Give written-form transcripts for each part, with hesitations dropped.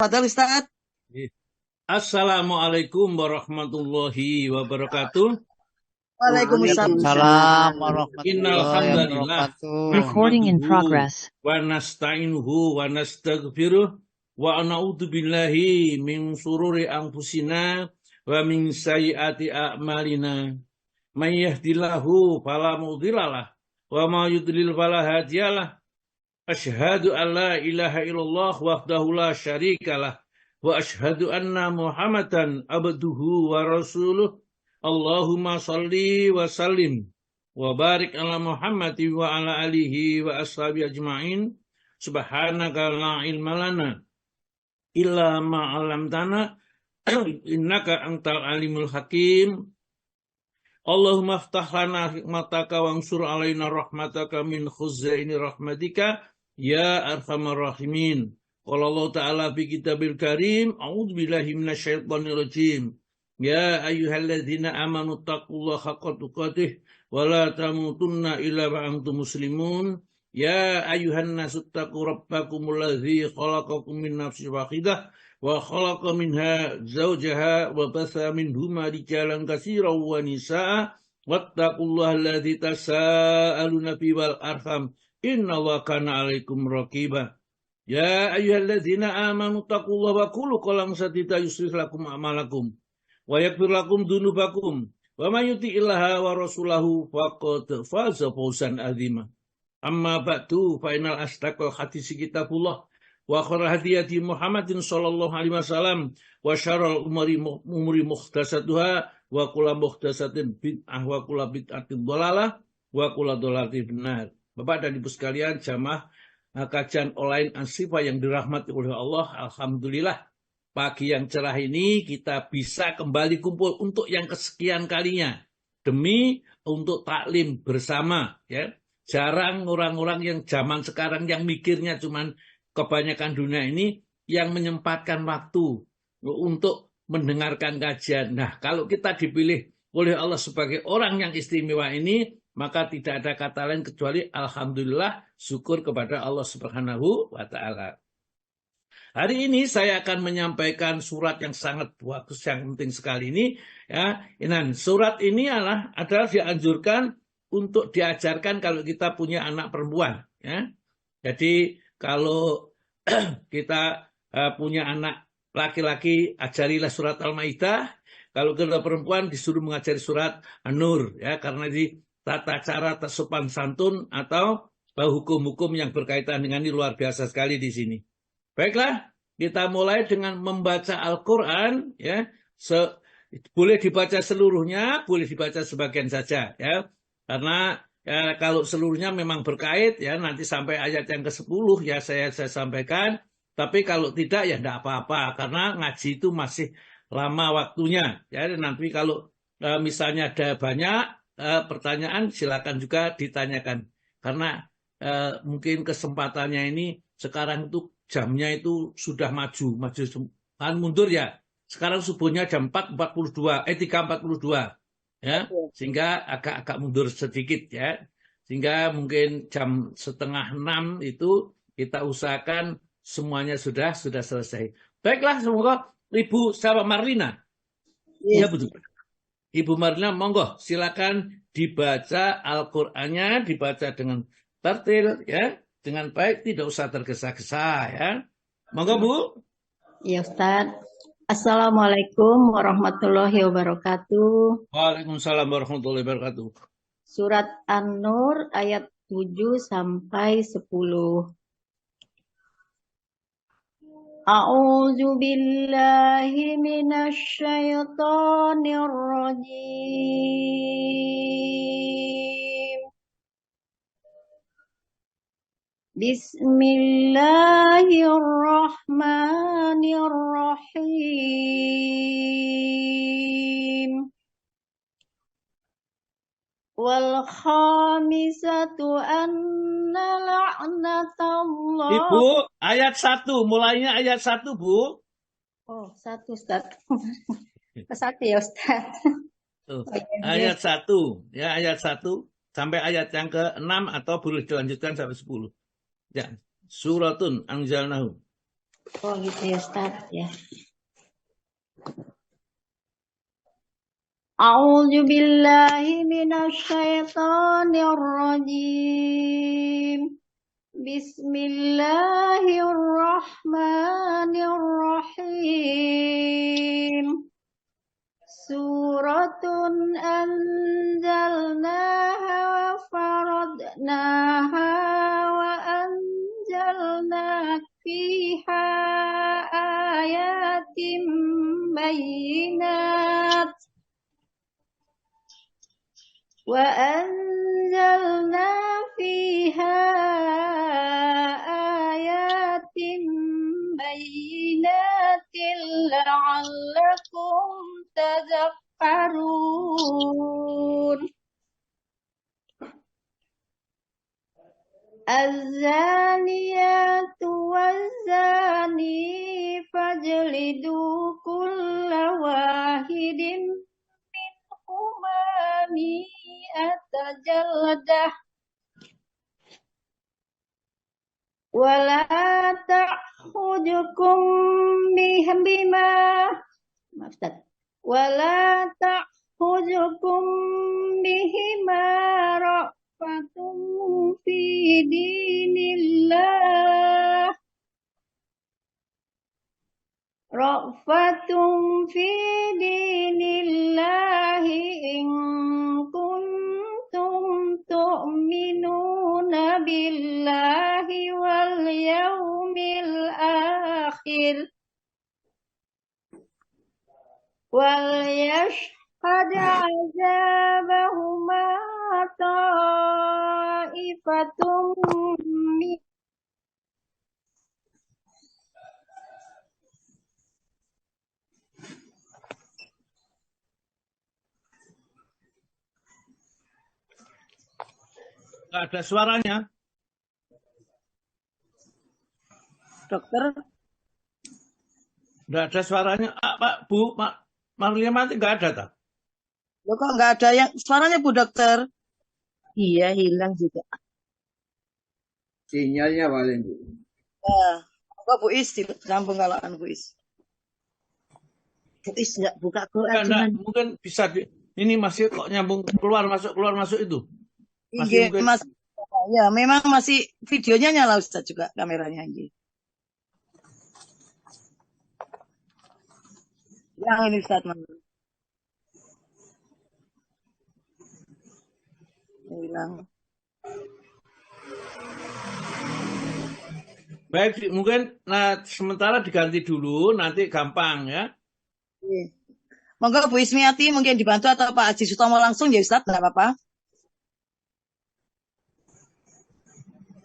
Fadal Ustaz. Assalamualaikum warahmatullahi wabarakatuh. Waalaikumsalam Innal warahmatullahi hamdalillah wabarakatuh. Recording in nahmaduhu progress. wa nasta'inuhu wa nastaghfiruh wa na'udzu billahi min sururi anfusina wa min sayyiati a'malina. May yahdihillahu fala mudhillalah wa may yudlil fala hadiyalah. Asyhadu an la ilaha illallah wahdahu la syarikalah wa asyhadu anna Muhammadan abduhu wa rasuluh. Allahumma salli wa sallim wa barik ala Muhammadin wa ala alihi wa ashabi ajma'in. Subhanaka la ilma lana illa ma 'allamtana innaka antal alimul hakim. Allahumma aftah lana hikmataka wansur alaina rahmataka min khuzaini rahmatika ya arhamar rahimin. Qala Allah Ta'ala fi kitabil karim, a'udzu billahi minasyaitonir rajim. Ya ayyuhalladzina amanu taqullaha haqqa tuqatih wa la tamutunna illa wa antum muslimun. Ya ayyuhan nasu taqu rabbakumul ladzi khalaqakum min nafsin wahidah wa khalaqa minha zawjaha wa batha minhuma rijalan katsiran wa nisaa wattaqullaha alladzi tasaaluna bihi wal arham innallaha kana 'alaikum raqiba. Ya ayyuhalladzina amanu taqullaha wa qulu qawlan sadida yuslih lakum a'malakum wa yaghfir lakum dzunubakum wa may yuti'illaha wa rasulahu faqad faza fawzan 'azima. Amma ba'du fa innal asdaqal hadits kitabullah wa khairal hadiyati Muhammadin sallallahu alaihi wasallam wa syarrul umuri muhdatsatuha wa kullu muhdatsatin bid'ah wa kullu bid'atin dhalalah wa kullu dhalalatin finnar. Bapak dan Ibu sekalian, jamaah kajian online An-Shifa yang dirahmati oleh Allah, alhamdulillah pagi yang cerah ini kita bisa kembali kumpul untuk yang kesekian kalinya demi untuk taklim bersama, ya. Jarang orang-orang yang zaman sekarang yang mikirnya cuman kebanyakan dunia ini yang menyempatkan waktu untuk mendengarkan kajian. Nah, kalau kita dipilih oleh Allah sebagai orang yang istimewa ini, maka tidak ada kata lain kecuali alhamdulillah, syukur kepada Allah Subhanahu wa Ta'ala. Hari ini saya akan menyampaikan surat yang sangat bagus, yang penting sekali ini, ya. Dan surat ini adalah dianjurkan untuk diajarkan kalau kita punya anak perempuan, ya. Jadi kalau kita punya anak laki-laki, ajarilah surat Al-Maidah. Kalau kita perempuan disuruh mengajari surat An-Nur, ya, karena di tata cara sopan santun atau hukum-hukum yang berkaitan dengan ini luar biasa sekali di sini. Baiklah, kita mulai dengan membaca Al-Quran, ya. Boleh dibaca seluruhnya, boleh dibaca sebagian saja, ya. Karena ya, kalau seluruhnya memang berkait, ya, nanti sampai ayat yang ke-10 ya saya sampaikan. Tapi kalau tidak ya tidak apa-apa, karena ngaji itu masih lama waktunya. Ya, nanti kalau misalnya ada banyak pertanyaan, silakan juga ditanyakan. Karena mungkin kesempatannya ini sekarang itu jamnya itu sudah maju kan mundur ya. Sekarang subuhnya jam 3.42. Ya, sehingga agak mundur sedikit, ya, sehingga mungkin jam 5:30 itu kita usahakan semuanya sudah selesai. Baiklah, semoga Ibu sahabat Marlina, ya betul, Ibu Marlina, monggo silakan dibaca Al-Qur'annya, dibaca dengan tertil, ya, dengan baik, tidak usah tergesa-gesa, ya. Monggo Bu. Ya Ustaz. Assalamualaikum warahmatullahi wabarakatuh. Waalaikumsalam warahmatullahi wabarakatuh. Surat An-Nur ayat 7 sampai 10. A'udzu billahi minasy syaithanir rajim. Bismillahirrahmanirrahim. Wal khamisatu anna la'natallah. Ibu, ayat 1, mulainya ayat 1, Bu. Oh, 1 Ustaz. Ke 1 ya Ustaz. Ayat 1, ya, ayat 1 sampai ayat yang ke-6 atau boleh dilanjutkan sampai 10. Ya, suratun anzalnahu. Oh gitu ya Ustaz ya. A'udzu billahi minasy syaithanir rajim. Bismillahirrahmanirrahim. Suratun anzalnaha wa faradnaha wa anzalna fiha ayatim bayyinat wa anzalna fiha ayatim bayyinatin la'allakum tadhakkarun. Az-zaniyatu waz-zani fajlidu kulla wahidin minhuma mi'ata jaldah wala ta'khudukum bima maaf Ustaz. Wala ta'khudukum bihima ra'fatun fi dinillah in kuntum tu'minuna billahi wal yawmil akhir wal yashhad 'adzabahuma ta'ifatum min Nggak ada suaranya. Dokter, Nggak ada suaranya. Pak, Bu, Marlia nanti nggak ada, tak? lo kok nggak ada yang suaranya Bu Dokter? Iya, hilang juga. Sinyalnya paling Bu. Kok Bu Is disambung kalau Bu Is. Bu Is nggak buka Quran Nggak, mungkin bisa ini masih kok nyambung keluar masuk itu. Iya, mungkin... Mas. Ya, memang masih videonya nyala Ustaz juga kameranya ini. Yang ini Ustaz mana? Hilang. Baik, mungkin sementara diganti dulu, nanti gampang ya. Iya. Monggo Bu Ismiati mungkin dibantu atau Pak Haji Sutomo langsung ya Ustaz, nggak apa-apa.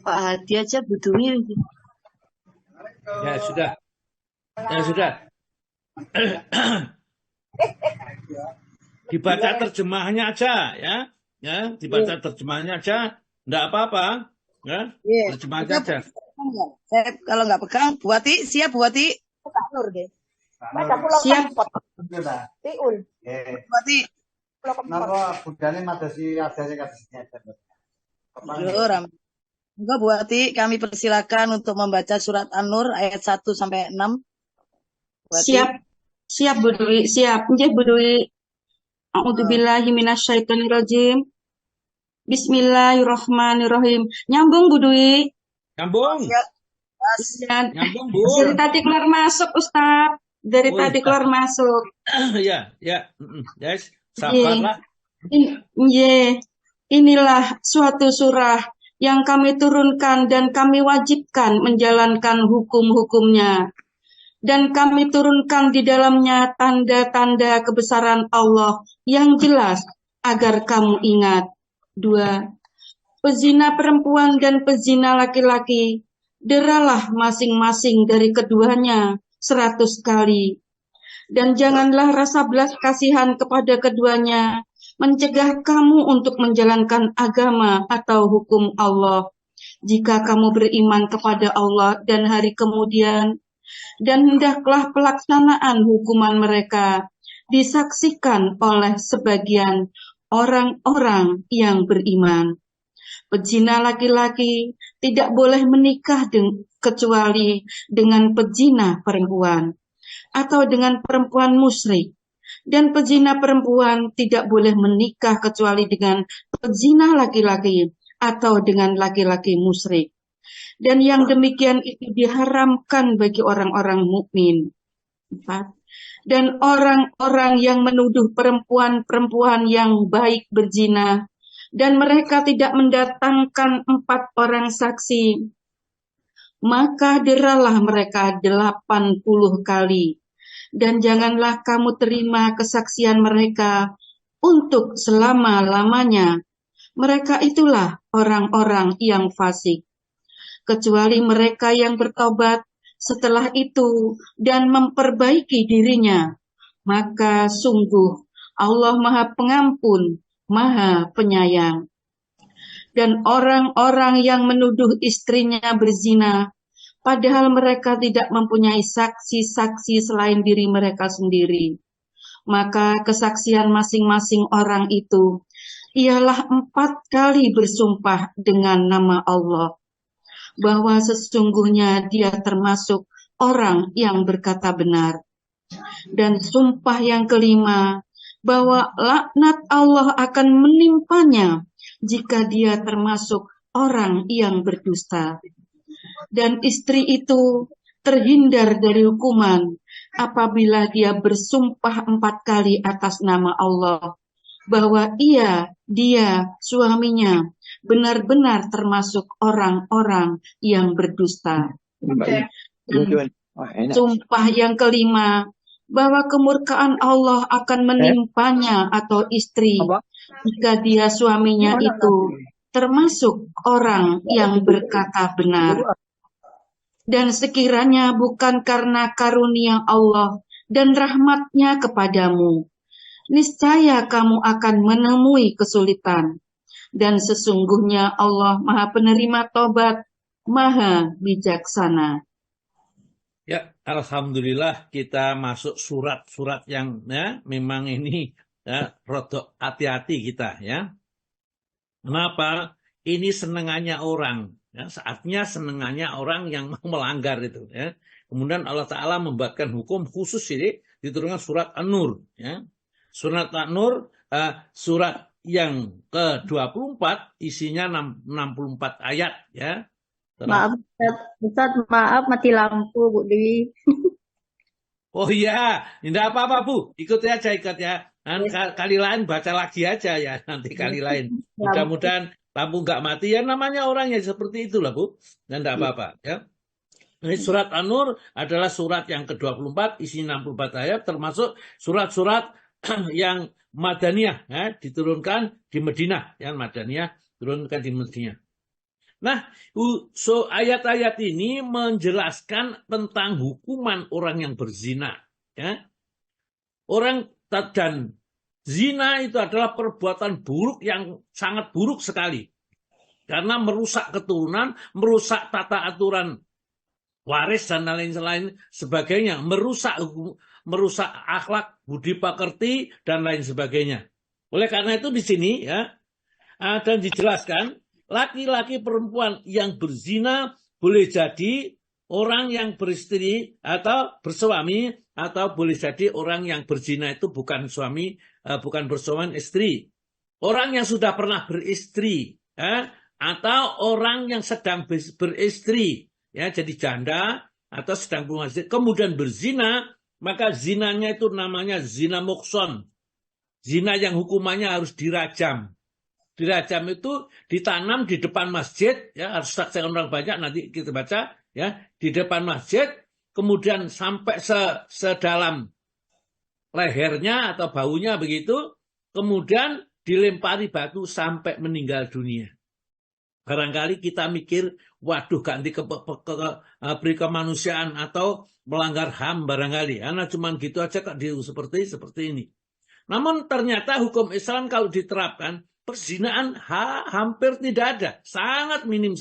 Pak Hadi aja butuh ini. Ya sudah. Ya sudah. Dibaca terjemahnya aja ya. Ya, dibaca terjemahnya aja, enggak apa-apa, ya. Terjemahnya aja. Saya kalau nggak pegang, Buati siap Buati? Nur deh. Siap. Tiul. Buati. Napa budane madosi adase kadesnya. Enggak Buati, kami persilakan untuk membaca surat An-Nur ayat 1 sampai 6. Buati. Siap Bu Dwi, siap. Nggih Bu Dwi. A'udzubillahi minasyaitonirrajim. Bismillahirrahmanirrahim. Nyambung Bu Dwi. Nyambung. Nyambung Bu. Dari tadi keluar masuk Ustaz. Dari tadi keluar masuk. Ya. Guys, sabarlah. Inilah suatu surah yang kami turunkan dan kami wajibkan menjalankan hukum-hukumnya. Dan kami turunkan di dalamnya tanda-tanda kebesaran Allah yang jelas agar kamu ingat. 2. Pezina perempuan dan pezina laki-laki, deralah masing-masing dari keduanya 100 kali. Dan janganlah rasa belas kasihan kepada keduanya mencegah kamu untuk menjalankan agama atau hukum Allah. Jika kamu beriman kepada Allah dan hari kemudian, dan hendaklah pelaksanaan hukuman mereka disaksikan oleh sebagian orang-orang yang beriman. Pezina laki-laki tidak boleh menikah kecuali dengan pezina perempuan atau dengan perempuan musyrik. Dan pezina perempuan tidak boleh menikah kecuali dengan pezina laki-laki atau dengan laki-laki musyrik. Dan yang demikian itu diharamkan bagi orang-orang mukmin. 4. Dan orang-orang yang menuduh perempuan-perempuan yang baik berzina, dan mereka tidak mendatangkan 4 orang saksi, maka deralah mereka 80 kali. Dan janganlah kamu terima kesaksian mereka untuk selama-lamanya. Mereka itulah orang-orang yang fasik. Kecuali mereka yang bertobat setelah itu dan memperbaiki dirinya, maka sungguh Allah Maha Pengampun, Maha Penyayang. Dan orang-orang yang menuduh istrinya berzina, padahal mereka tidak mempunyai saksi-saksi selain diri mereka sendiri, maka kesaksian masing-masing orang itu ialah 4 kali bersumpah dengan nama Allah, bahwa sesungguhnya dia termasuk orang yang berkata benar. Dan sumpah yang kelima, bahwa laknat Allah akan menimpanya jika dia termasuk orang yang berdusta. Dan istri itu terhindar dari hukuman apabila dia bersumpah 4 kali atas nama Allah, bahwa dia, suaminya, benar-benar termasuk orang-orang yang berdusta. Dan sumpah yang kelima, bahwa kemurkaan Allah akan menimpanya atau istri jika dia suaminya itu termasuk orang yang berkata benar. Dan sekiranya bukan karena karunia Allah dan rahmatnya kepadamu, niscaya kamu akan menemui kesulitan. Dan sesungguhnya Allah Maha Penerima Tobat, Maha Bijaksana. Ya, alhamdulillah kita masuk surat-surat yang memang ini rodok hati-hati kita ya. Kenapa? Ini senengannya orang. Ya, saatnya senengannya orang yang mau melanggar itu. Ya. Kemudian Allah Ta'ala membuatkan hukum khusus ini diturunkan surat An-Nur. Ya. Surat An-Nur, surat yang ke-24 isinya 64 ayat. Ya. Maaf, Ustaz, maaf mati lampu Bu Dewi. Oh iya, tidak apa-apa Bu, ikut aja ikut ya. Kali lain baca lagi aja ya, nanti kali lain. Mudah-mudahan lampu nggak mati ya, namanya orang yang seperti itulah Bu, dan tidak apa-apa ya. Ini surat An-Nur adalah surat yang ke-24 isi 64 ayat, termasuk surat-surat yang Madaniyah ya, diturunkan di Madinah, yang Madaniyah turunkan di Madinah. Nah, ayat-ayat ini menjelaskan tentang hukuman orang yang berzina. Ya. Orang dan zina itu adalah perbuatan buruk yang sangat buruk sekali. Karena merusak keturunan, merusak tata aturan waris dan lain-lain sebagainya. Merusak akhlak, budi pekerti, dan lain sebagainya. Oleh karena itu di sini ya, dan dijelaskan, laki-laki perempuan yang berzina boleh jadi orang yang beristri atau bersuami, atau boleh jadi orang yang berzina itu bukan suami, bukan bersuami istri. Orang yang sudah pernah beristri, atau orang yang sedang beristri, ya jadi janda atau sedang beristri, kemudian berzina, maka zinanya itu namanya zina muhson. Zina yang hukumannya harus dirajam. Dirajam itu ditanam di depan masjid, ya harus saksikan orang banyak, nanti kita baca, ya di depan masjid, kemudian sampai sedalam lehernya atau baunya begitu, kemudian dilempari batu sampai meninggal dunia. Barangkali kita mikir, waduh ganti beri kemanusiaan atau melanggar HAM barangkali, karena cuma gitu aja kok seperti ini. Namun ternyata hukum Islam kalau diterapkan, perzinaan hampir tidak ada, sangat minim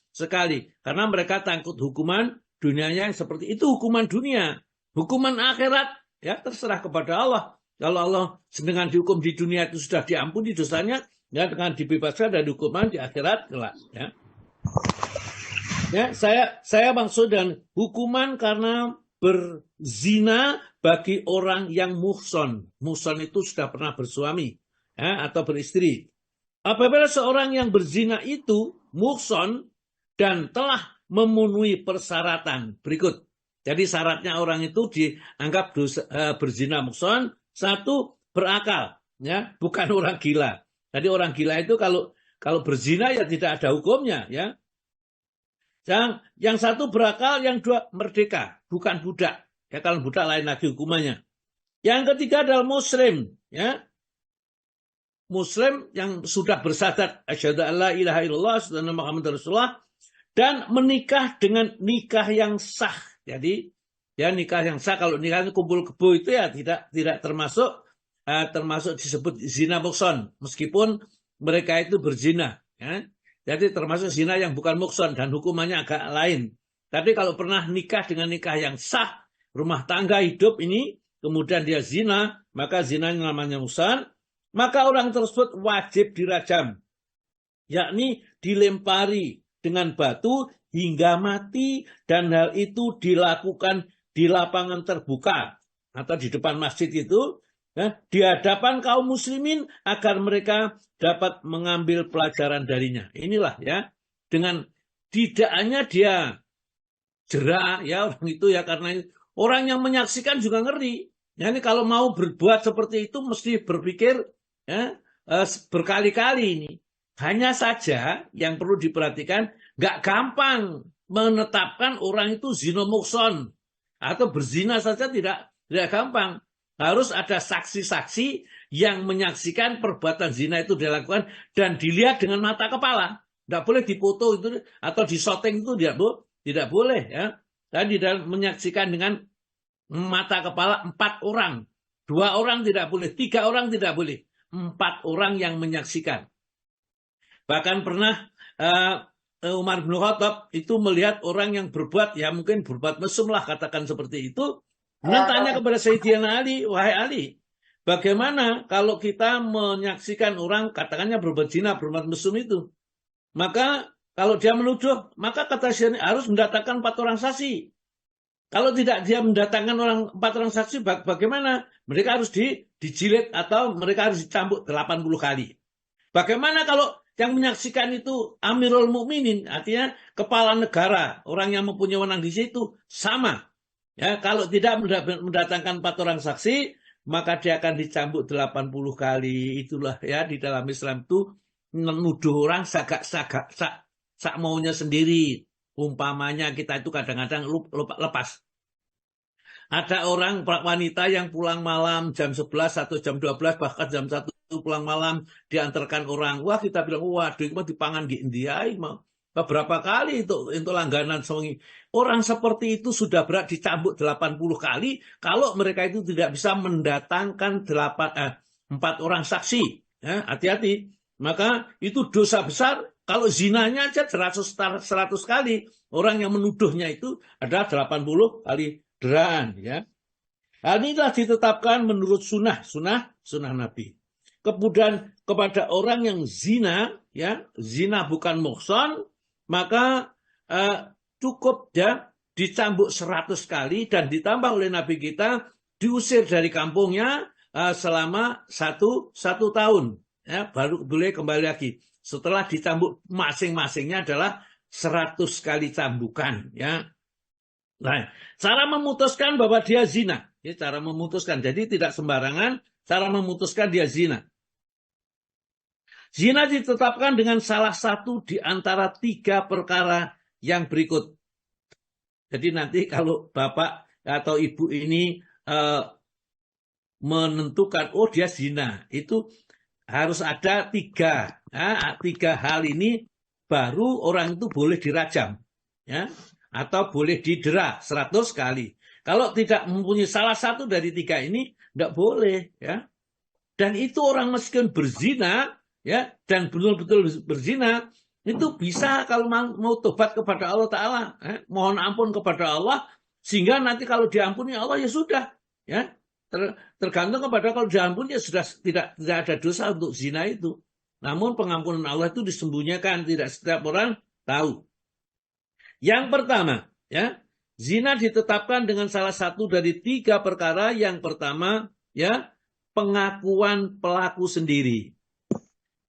sekali. Karena mereka takut hukuman dunianya yang seperti itu, hukuman dunia. Hukuman akhirat, ya terserah kepada Allah. Kalau Allah dengan dihukum di dunia itu sudah diampuni dosanya, ya dengan dibebaskan dari hukuman di akhirat kelak. Ya. Ya, saya maksud dan hukuman karena berzina bagi orang yang muhson. Muhson itu sudah pernah bersuami ya, atau beristri. Apabila seorang yang berzina itu muhson dan telah memenuhi persyaratan berikut. Jadi syaratnya orang itu dianggap berzina muhson, satu berakal, ya, bukan orang gila. Tadi orang gila itu kalau berzina ya tidak ada hukumnya, ya. Yang satu berakal, yang dua merdeka, bukan budak. Ya, kalau budak lain lagi hukumannya. Yang ketiga adalah muslim, ya. Muslim yang sudah bersyahadat asyhadu alla ilaha illallah wa anna muhammadar rasulullah dan menikah dengan nikah yang sah. Jadi, ya nikah yang sah, kalau nikah kumpul kebo itu ya tidak termasuk disebut zina muhson, meskipun mereka itu berzina, ya. Jadi termasuk zina yang bukan muhson dan hukumannya agak lain. Tapi kalau pernah nikah dengan nikah yang sah, rumah tangga hidup ini, kemudian dia zina, maka zina namanya muhson, maka orang tersebut wajib dirajam. Yakni dilempari dengan batu hingga mati, dan hal itu dilakukan di lapangan terbuka atau di depan masjid itu, ya, di hadapan kaum muslimin agar mereka dapat mengambil pelajaran darinya. Inilah ya, dengan tidak hanya dia jera ya orang itu ya, karena orang yang menyaksikan juga ngeri. Ya, ini kalau mau berbuat seperti itu mesti berpikir ya, berkali-kali ini. Hanya saja yang perlu diperhatikan, nggak gampang menetapkan orang itu zina muhson atau berzina saja tidak gampang. Harus ada saksi-saksi yang menyaksikan perbuatan zina itu dilakukan dan dilihat dengan mata kepala. Tidak boleh dipoto itu atau disyuting itu tidak boleh ya. Dan menyaksikan dengan mata kepala 4 orang. 2 orang tidak boleh, 3 orang tidak boleh. 4 orang yang menyaksikan. Bahkan pernah Umar bin Khattab itu melihat orang yang berbuat, ya mungkin berbuat mesum lah katakan seperti itu. Kemudian tanya kepada Sayyidina Ali, wahai Ali, bagaimana kalau kita menyaksikan orang katakannya berbuat zina, berbuat mesum itu? Maka kalau dia menuduh, maka kata Sayyidina harus mendatangkan 4 orang saksi. Kalau tidak dia mendatangkan 4 orang saksi, bagaimana? Mereka harus dijilid atau mereka harus dicambuk 80 kali. Bagaimana kalau yang menyaksikan itu Amirul Mukminin, artinya kepala negara, orang yang mempunyai wewenang di situ, sama. Ya, kalau tidak mendatangkan 4 orang saksi, maka dia akan dicambuk 80 kali. Itulah ya, di dalam Islam itu menuduh orang sak maunya sendiri. Umpamanya kita itu kadang-kadang lepas. Ada orang wanita yang pulang malam jam 11 atau jam 12 bahkan jam 1 pulang malam diantarkan orang. Wah, kita bilang, waduh, itu dipangan di India. Beberapa kali itu langganan songi. Orang seperti itu sudah berat dicambuk 80 kali kalau mereka itu tidak bisa mendatangkan 4 orang saksi. Ya, hati-hati. Maka itu dosa besar. Kalau zinanya aja 100 kali. Orang yang menuduhnya itu adalah 80 kali deraan. Ya. Hal inilah ditetapkan menurut sunnah Nabi. Kemudian kepada orang yang zina, ya, zina bukan muhson, maka cukup ya dicambuk 100 kali dan ditambah oleh Nabi kita diusir dari kampungnya selama satu tahun, ya, baru boleh kembali lagi. Setelah dicambuk masing-masingnya adalah 100 kali cambukan, ya. Nah, cara memutuskan bahwa dia zina, ya, cara memutuskan. Jadi tidak sembarangan cara memutuskan dia zina. Zina ditetapkan dengan salah satu di antara 3 perkara yang berikut. Jadi nanti kalau bapak atau ibu ini menentukan, oh dia zina, itu harus ada 3 hal ini baru orang itu boleh dirajam, ya, atau boleh didera 100 kali. Kalau tidak mempunyai salah satu dari 3 ini, tidak boleh, ya. Dan itu orang miskin berzina, ya, dan betul-betul berzina, itu bisa kalau mau tobat kepada Allah Ta'ala, mohon ampun kepada Allah, sehingga nanti kalau diampuni Allah ya sudah, ya, tergantung kepada kalau diampuni ya sudah tidak ada dosa untuk zina itu. Namun pengampunan Allah itu disembunyikan, tidak setiap orang tahu. Yang pertama, ya, zina ditetapkan dengan salah satu dari 3 perkara. Yang pertama, ya, pengakuan pelaku sendiri.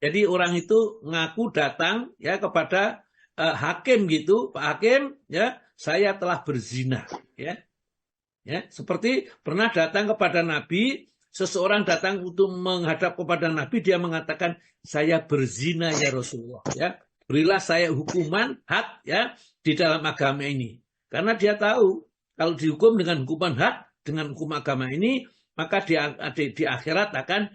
Jadi orang itu ngaku datang ya kepada hakim gitu, Pak Hakim, ya, saya telah berzina, ya. Ya, seperti pernah datang kepada Nabi, seseorang datang untuk menghadap kepada Nabi, dia mengatakan, saya berzina ya Rasulullah, ya. Berilah saya hukuman had ya di dalam agama ini. Karena dia tahu kalau dihukum dengan hukuman had, dengan hukum agama ini, maka di akhirat akan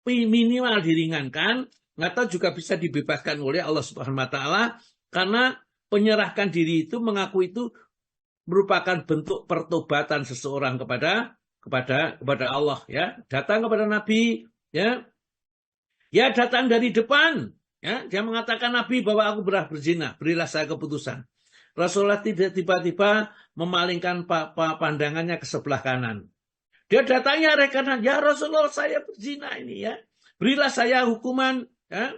minimal diringankan atau juga bisa dibebaskan oleh Allah Subhanahu wa taala, karena penyerahkan diri itu, mengaku itu merupakan bentuk pertobatan seseorang kepada Allah, ya. Datang kepada Nabi, ya. Ya, datang dari depan, ya. Dia mengatakan, Nabi, bahwa aku berzina, berilah saya keputusan. Rasulullah tidak tiba-tiba memalingkan pandangannya ke sebelah kanan. Dia datangnya rekanan, ya Rasulullah, saya berzina ini, ya. Berilah saya hukuman, ya,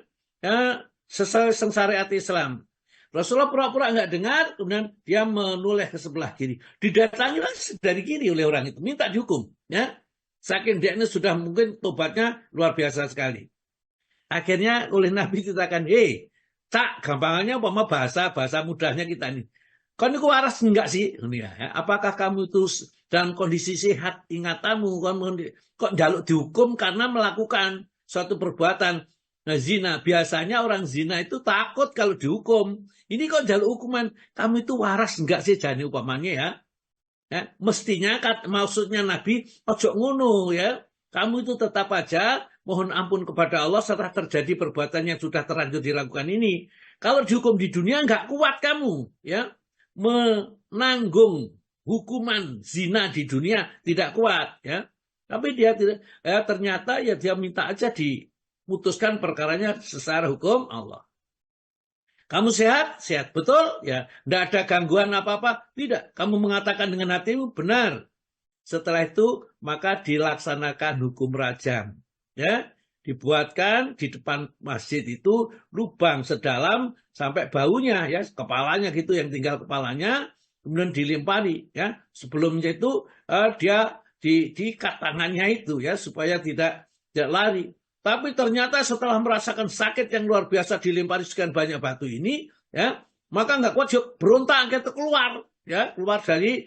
sesuai syariat Islam. Rasulullah pura-pura nggak dengar, kemudian dia menoleh ke sebelah kiri. Didatangi dari kiri oleh orang itu, minta dihukum, ya. Saking dia ini sudah mungkin tobatnya luar biasa sekali. Akhirnya oleh Nabi dikatakan, cak, gampangannya umpama bahasa mudahnya kita ini. Kau ini waras enggak sih? Ya. Apakah kamu itu dalam kondisi sehat ingatanmu? Kok jaluk dihukum karena melakukan suatu perbuatan zina? Biasanya orang zina itu takut kalau dihukum. Ini kok jaluk hukuman? Kamu itu waras enggak sih jane upamanya, ya? Ya, mestinya maksudnya Nabi ojo ngono, ya. Kamu itu tetap aja mohon ampun kepada Allah setelah terjadi perbuatan yang sudah terlanjur dilakukan ini. Kalau dihukum di dunia enggak kuat kamu, ya. Menanggung hukuman zina di dunia tidak kuat, ya. Tapi dia tidak, ya, ternyata ya dia minta aja diputuskan perkaranya secara hukum Allah. Kamu sehat? Sehat. Betul? Ya. Tidak ada gangguan apa-apa? Tidak. Kamu mengatakan dengan hatimu, benar. Setelah itu, maka dilaksanakan hukum rajam. Ya. Dibuatkan di depan masjid itu lubang sedalam sampai baunya, ya, kepalanya gitu, yang tinggal kepalanya, kemudian dilempari, ya. Sebelumnya itu dia diikat tangannya itu, ya, supaya tidak lari. Tapi ternyata setelah merasakan sakit yang luar biasa dilempari sekian banyak batu ini, ya, maka nggak kuat, berontak gitu, keluar dari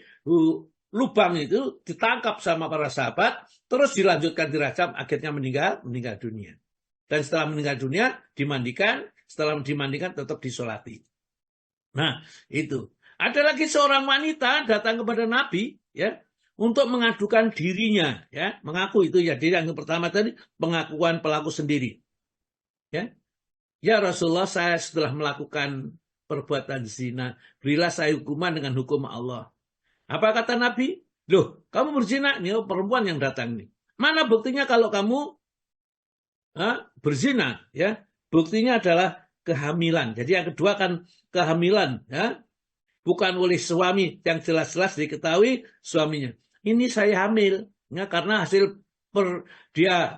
lubang itu, ditangkap sama para sahabat, terus dilanjutkan dirajam, akhirnya meninggal dunia. Dan setelah meninggal dunia dimandikan, setelah dimandikan tetap disolati. Nah, itu. Ada lagi seorang wanita datang kepada Nabi, ya, untuk mengadukan dirinya, ya, mengaku itu, ya, diri yang pertama tadi pengakuan pelaku sendiri, ya. Ya Rasulullah, saya setelah melakukan perbuatan zina, berilah saya hukuman dengan hukum Allah. Apa kata Nabi? Loh, kamu berzina, ini perempuan yang datang nih. Mana buktinya kalau kamu berzina, ya? Buktinya adalah kehamilan. Jadi yang kedua kan kehamilan, ya. Bukan oleh suami yang jelas-jelas diketahui suaminya. Ini saya hamil, ya, karena hasil dia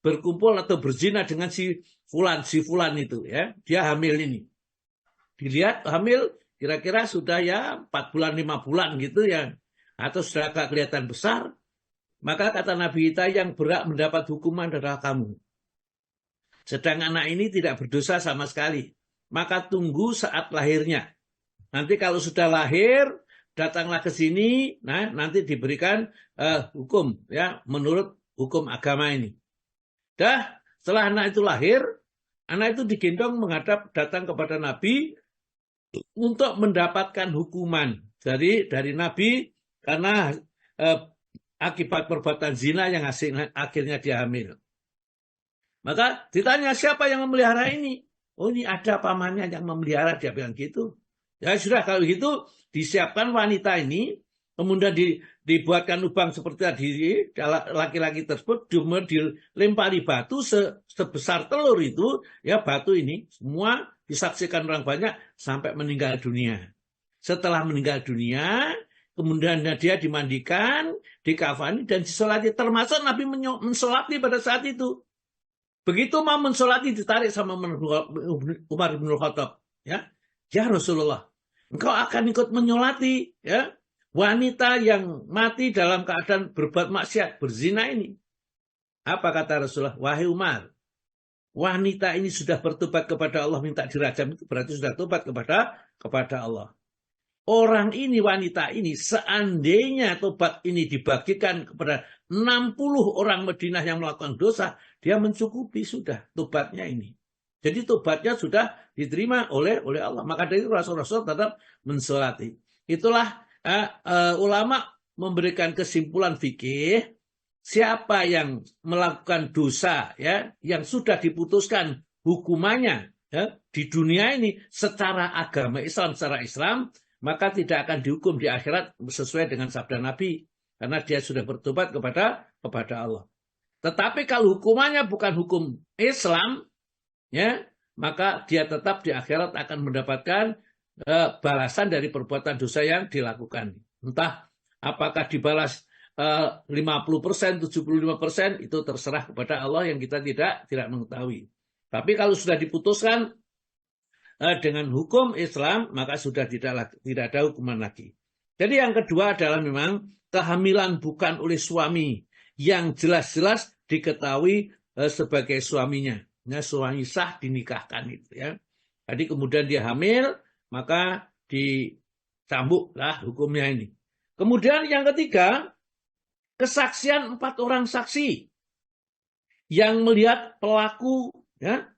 berkumpul atau berzina dengan si fulan itu, ya, dia hamil ini. Dilihat hamil kira-kira sudah ya 4 bulan 5 bulan gitu ya, atau sudah agak kelihatan besar, maka kata Nabi kita yang berhak mendapat hukuman adalah kamu. Sedang anak ini tidak berdosa sama sekali, maka tunggu saat lahirnya. Nanti kalau sudah lahir, datanglah ke sini, nah nanti diberikan hukum, ya, menurut hukum agama ini. Dah, setelah anak itu lahir, anak itu digendong menghadap datang kepada Nabi untuk mendapatkan hukuman dari Nabi karena akibat perbuatan zina yang akhirnya dia hamil. Maka ditanya siapa yang memelihara ini? Oh, ini ada pamannya yang memelihara, dia bilang gitu. Ya sudah, kalau gitu disiapkan wanita ini, kemudian dibuatkan lubang seperti tadi, laki-laki tersebut dilempari batu sebesar telur itu, ya, batu ini semua disaksikan orang banyak sampai meninggal dunia. Setelah meninggal dunia, kemudian dia dimandikan, dikafani dan disolati, termasuk Nabi mensolati pada saat itu. Begitu mau mensolati ditarik sama Umar bin Khattab, ya. Ya Rasulullah, engkau akan ikut menyolati ya wanita yang mati dalam keadaan berbuat maksiat, berzina ini. Apa kata Rasulullah? Wahai Umar, wanita ini sudah bertobat kepada Allah, minta dirajam, itu berarti sudah tobat kepada Allah. Orang ini, wanita ini, seandainya tobat ini dibagikan kepada 60 orang Madinah yang melakukan dosa, dia mencukupi sudah tobatnya ini. Jadi tobatnya sudah diterima oleh Allah. Maka dari itu Rasul-Rasul tetap mensolati. Itulah ulama memberikan kesimpulan fikih, siapa yang melakukan dosa ya yang sudah diputuskan hukumannya ya, di dunia ini secara agama Islam, secara Islam, maka tidak akan dihukum di akhirat sesuai dengan sabda Nabi, karena dia sudah bertobat kepada Allah. Tetapi kalau hukumannya bukan hukum Islam, ya, maka dia tetap di akhirat akan mendapatkan balasan dari perbuatan dosa yang dilakukan. Entah apakah dibalas 50%, 75%, itu terserah kepada Allah yang kita tidak mengetahui. Tapi kalau sudah diputuskan dengan hukum Islam, maka sudah tidak ada hukuman lagi. Jadi yang kedua adalah memang kehamilan bukan oleh suami yang jelas-jelas diketahui sebagai suaminya. Ya, suami sah dinikahkan itu ya. Jadi kemudian dia hamil, maka dicambuklah hukumnya ini. Kemudian yang ketiga, kesaksian 4 orang saksi yang melihat pelaku ya,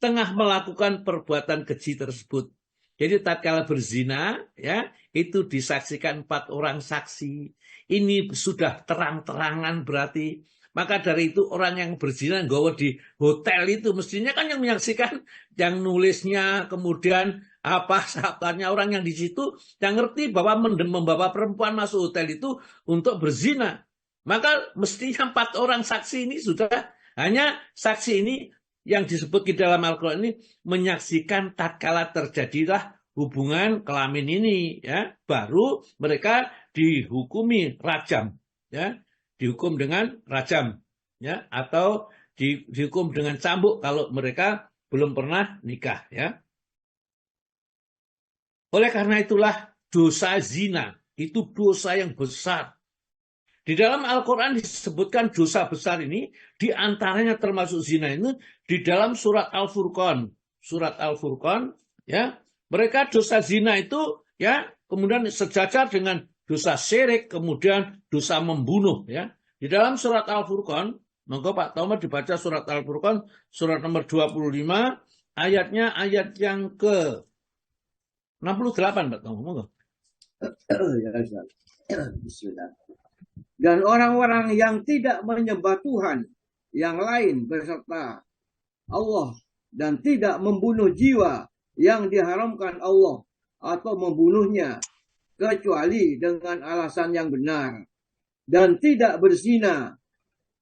tengah melakukan perbuatan keji tersebut. Jadi tatkala berzina ya, itu disaksikan 4 orang saksi. Ini sudah terang-terangan berarti. Maka dari itu orang yang berzina nggawa di hotel itu mestinya kan yang menyaksikan, yang nulisnya, kemudian apa sahabatnya orang yang di situ yang ngerti bahwa membawa perempuan masuk hotel itu untuk berzina. Maka mestinya 4 orang saksi ini sudah, hanya saksi ini yang disebut di dalam Al-Quran ini menyaksikan tatkala terjadilah hubungan kelamin ini ya, baru mereka dihukumi rajam ya. Dihukum dengan rajam ya, atau dihukum dengan cambuk kalau mereka belum pernah nikah ya. Oleh karena itulah dosa zina itu dosa yang besar. Di dalam Al-Quran disebutkan dosa besar ini, diantaranya termasuk zina ini di dalam surat Al-Furqan. Surat Al-Furqan ya, mereka dosa zina itu ya kemudian sejajar dengan dosa syirik, kemudian dosa membunuh ya. Di dalam surat Al-Furqan, monggo Pak Taufik dibaca surat Al-Furqan surat nomor 25, ayatnya ayat yang ke 68, Pak Taufik. Monggo. Bismillah. Dan orang-orang yang tidak menyembah Tuhan yang lain beserta Allah dan tidak membunuh jiwa yang diharamkan Allah atau membunuhnya kecuali dengan alasan yang benar, dan tidak berzina.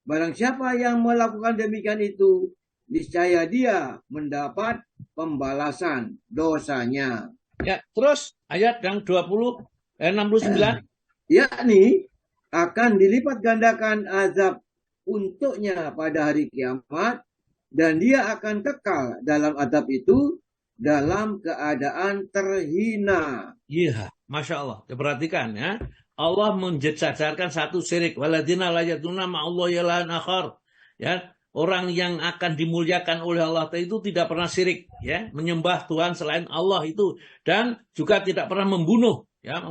Barang siapa yang melakukan demikian itu, niscaya dia mendapat pembalasan dosanya. Ya, terus ayat yang 69. Yakni akan dilipat gandakan azab untuknya pada hari kiamat, dan dia akan kekal dalam azab itu dalam keadaan terhina. Iya, Masya Allah. Perhatikan ya. Allah menjejajarkan satu syirik. Waladina la yaduna ma'allah ilahan akhar. Ya, orang yang akan dimuliakan oleh Allah itu tidak pernah syirik, ya, menyembah Tuhan selain Allah itu, dan juga tidak pernah membunuh, ya,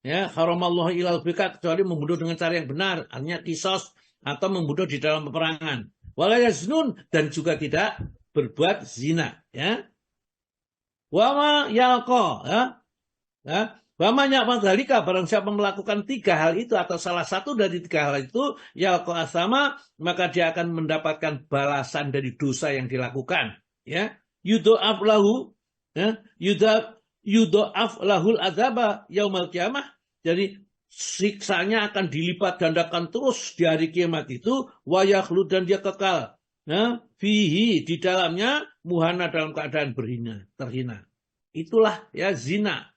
ya, haramallahu ilal bika, kecuali membunuh dengan cara yang benar, artinya kisos atau membunuh di dalam peperangan. Wala yaznun, dan juga tidak berbuat zina, ya. Wama yalqa, ya. Wama ya'madhalika, barang siapa melakukan 3 hal itu atau salah satu dari 3 hal itu, yalqa asama, maka dia akan mendapatkan balasan dari dosa yang dilakukan, ya. Yudha'af lahu, ya, yudha'af lahul adzaba yaumal qiyamah. Jadi siksanya akan dilipat gandakan terus di hari kiamat itu, wa yakhlud, dan dia kekal, ya, fihi, di dalamnya, muhana, dalam keadaan terhina. Itulah ya zina.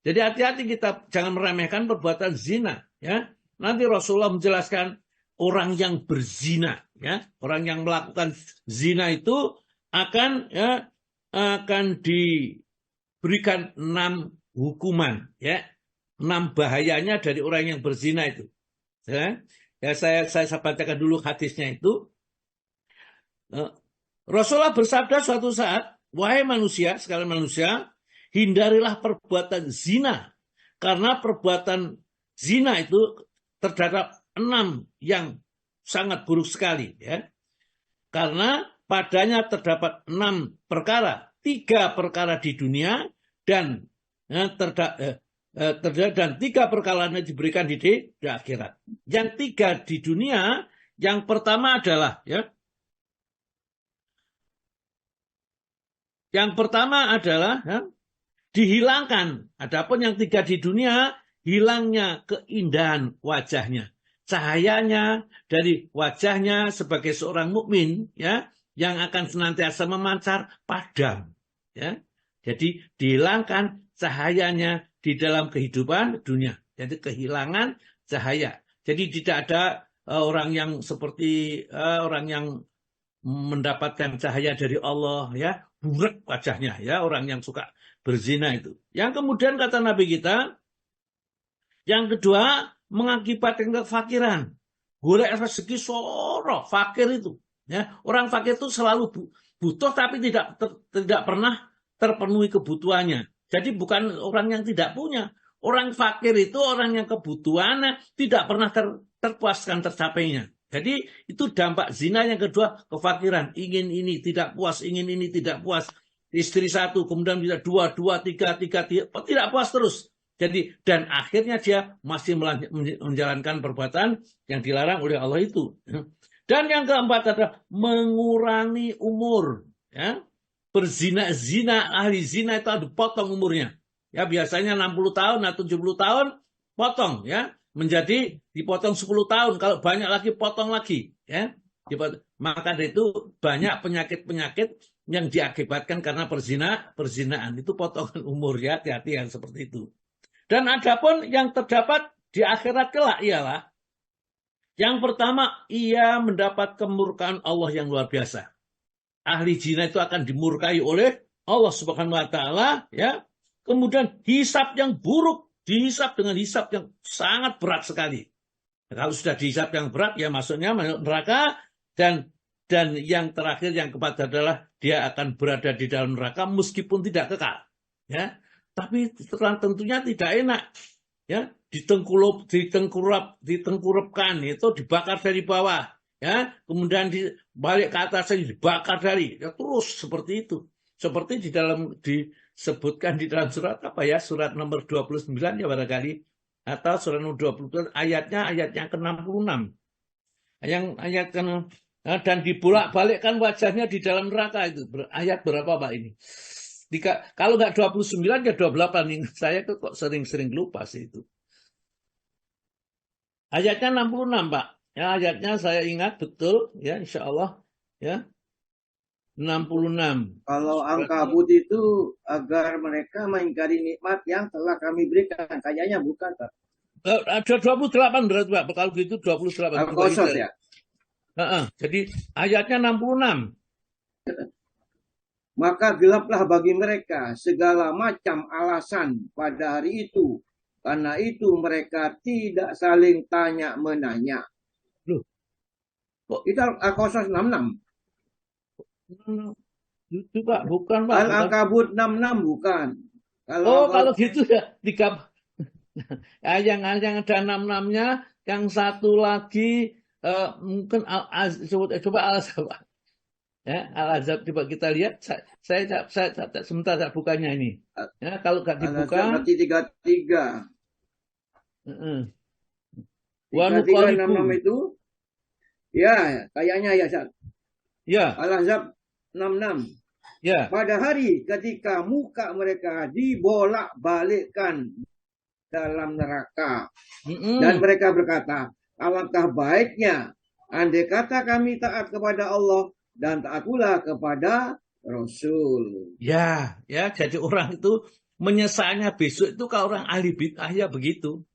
Jadi hati-hati kita jangan meremehkan perbuatan zina, ya. Nanti Rasulullah menjelaskan orang yang berzina, ya, orang yang melakukan zina itu akan, ya, akan diberikan 6 hukuman, ya. 6 bahayanya dari orang yang berzina itu. Ya, saya bacakan dulu hadisnya itu. Rasulullah bersabda suatu saat, wahai manusia, sekalian manusia, hindarilah perbuatan zina. Karena perbuatan zina itu terdapat 6 yang sangat buruk sekali. Ya. Karena padanya terdapat 6 perkara. 3 perkara di dunia dan dan 3 perkaranya diberikan di akhirat. Yang 3 di dunia, yang pertama adalah, ya, yang pertama adalah, ya, dihilangkan. Adapun yang 3 di dunia, hilangnya keindahan wajahnya, cahayanya dari wajahnya sebagai seorang mukmin, ya, yang akan senantiasa memancar padam, ya. Jadi dihilangkan cahayanya di dalam kehidupan dunia. Jadi kehilangan cahaya. Jadi tidak ada orang yang seperti orang yang mendapatkan cahaya dari Allah, ya, burak wajahnya, ya, orang yang suka berzina itu. Yang kemudian kata Nabi kita, yang kedua mengakibatkan kefakiran. Golek rezeki soro, fakir itu. Ya, orang fakir itu selalu butuh tapi tidak pernah terpenuhi kebutuhannya. Jadi bukan orang yang tidak punya. Orang fakir itu orang yang kebutuhannya tidak pernah terpuaskan, tercapainya. Jadi itu dampak zina yang kedua, kefakiran. Ingin ini tidak puas, ingin ini tidak puas. Istri 1, kemudian bisa 2, 3, tidak puas terus. Jadi dan akhirnya dia masih menjalankan perbuatan yang dilarang oleh Allah itu. Dan yang keempat adalah mengurangi umur. Ya. Berzina-zina, ahli zina itu dipotong umurnya. Ya, biasanya 60 tahun atau 70 tahun, potong, ya. Menjadi dipotong 10 tahun. Kalau banyak lagi, potong lagi. Ya. Maka dari itu banyak penyakit-penyakit yang diakibatkan karena perzinaan. Itu potongan umur, ya. Hati-hati yang seperti itu. Dan adapun yang terdapat di akhirat kelak ialah, yang pertama, ia mendapat kemurkaan Allah yang luar biasa. Ahli zina itu akan dimurkai oleh Allah Subhanahu wa taala, ya. Kemudian hisab yang buruk, dihisab dengan hisab yang sangat berat sekali. Kalau sudah dihisab yang berat, ya masuknya neraka. Dan yang terakhir, yang keempat adalah dia akan berada di dalam neraka meskipun tidak kekal, ya. Tapi tentunya tidak enak, ya. Ditengkurapkan, itu dibakar dari bawah, ya, kemudian dibalik ke atas dibakar dari, ya, terus seperti itu. Seperti disebutkan di dalam surat apa, ya, surat nomor 29, ya, barangkali, atau surat nomor 29 ayatnya ke-66. Ayat dan dibolak-balikkan wajahnya di dalam neraka itu. Ayat berapa, Pak, ini? Kalau nggak 29 ya 28. Saya kok sering-sering lupa sih itu. Ayatnya 66, Pak. Ya, ayatnya saya ingat betul, ya, insya Allah, ya, 66. Kalau Ankabut itu agar mereka mengingkari nikmat yang telah kami berikan. Kayaknya bukan, Pak. Ada 28 berarti, Pak. Kalau gitu 28. Al-Qasas, ya. Jadi ayatnya 66. Maka gelaplah bagi mereka segala macam alasan pada hari itu. Karena itu mereka tidak saling tanya-menanya. Loh. Itu Al-Qasas 66. Itu, Pak, bukan, Pak. Al-Ankabut 66 bukan. Kalau gitu ya yang ada 66-nya, yang satu lagi mungkin coba Al-Azhar, Pak. Ya, Al-Azhar coba kita lihat. Saya sebentar saya bukanya ini. Ya, kalau nggak dibuka. 33. 3366 itu, ya, kayaknya ya, Ustaz. Ya. Al-Ahzab 66. Ya. Pada hari ketika muka mereka dibolak-balikkan dalam neraka. Dan mereka berkata, alangkah baiknya andai kata kami taat kepada Allah dan taat pula kepada Rasul. Ya, jadi orang itu menyesalnya besok itu kalau orang ahli bid'ah ya begitu.